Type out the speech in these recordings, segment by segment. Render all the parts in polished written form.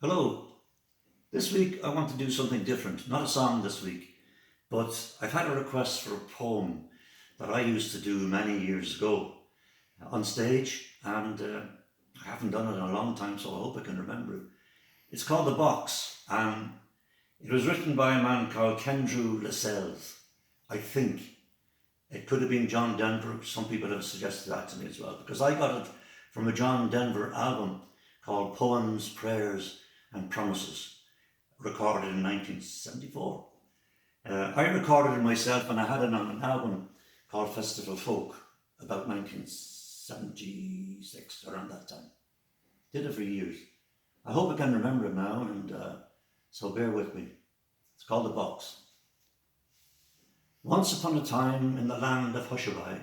Hello. This week I want to do something different. Not a song this week, but I've had a request for a poem that I used to do many years ago on stage, and I haven't done it in a long time, so I hope I can remember it. It's called The Box, and it was written by a man called Kendrew Lascelles. I think it could have been John Denver. Some people have suggested that to me as well, because I got it from a John Denver album called Poems, Prayers and Promises, recorded in 1974. I recorded it myself, and I had it on an album called Festival Folk about 1976, around that time. Did it for years. I hope I can remember it now, and so bear with me. It's called The Box. Once upon a time in the land of Hushabye,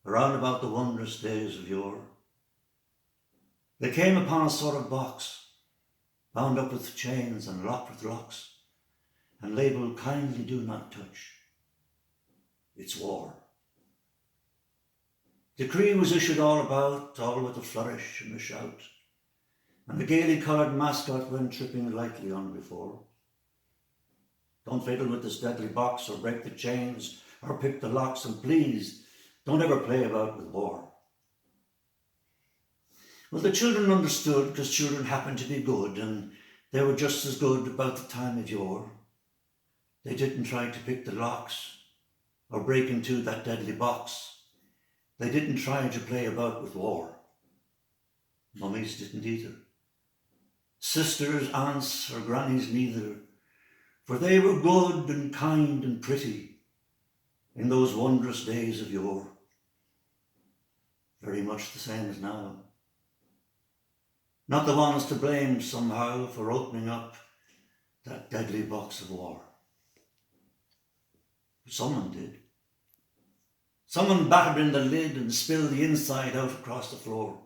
around about the wondrous days of yore, they came upon a sort of box, bound up with chains and locked with locks, and labelled "Kindly do not touch. It's war." Decree was issued all about, all with a flourish and a shout, and the gaily coloured mascot went tripping lightly on before. Don't fiddle with this deadly box, or break the chains, or pick the locks, and please, don't ever play about with war. Well, the children understood, because children happened to be good, and they were just as good about the time of yore. They didn't try to pick the locks, or break into that deadly box. They didn't try to play about with war. Mummies didn't either. Sisters, aunts, or grannies neither, for they were good and kind and pretty in those wondrous days of yore. Very much the same as now. Not the ones to blame somehow for opening up that deadly box of war. But someone did. Someone battered in the lid and spilled the inside out across the floor.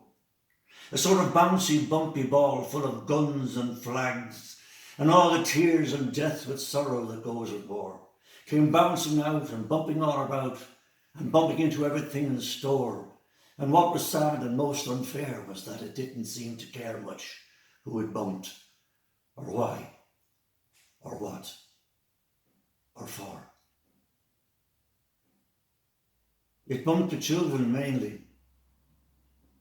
A sort of bouncy, bumpy ball full of guns and flags and all the tears and death with sorrow that goes with war came bouncing out and bumping all about and bumping into everything in store. And what was sad and most unfair was that it didn't seem to care much who it bumped, or why, or what, or for. It bumped the children mainly.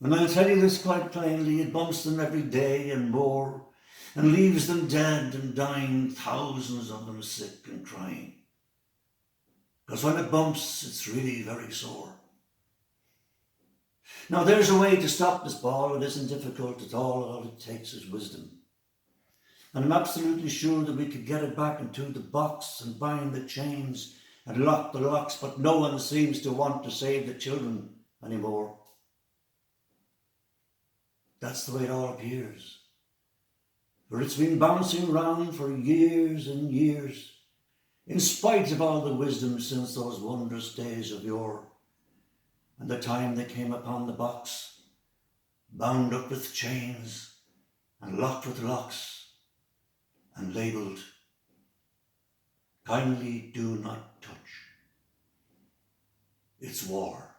And I'll tell you this quite plainly, it bumps them every day and more, and leaves them dead and dying, thousands of them sick and crying. Because when it bumps, it's really very sore. Now there's a way to stop this ball. It isn't difficult at all. All it takes is wisdom. And I'm absolutely sure that we could get it back into the box and bind the chains and lock the locks, but no one seems to want to save the children anymore. That's the way it all appears. For it's been bouncing round for years and years, in spite of all the wisdom since those wondrous days of yore, and the time they came upon the box, bound up with chains and locked with locks, and labelled, "Kindly do not touch. It's war."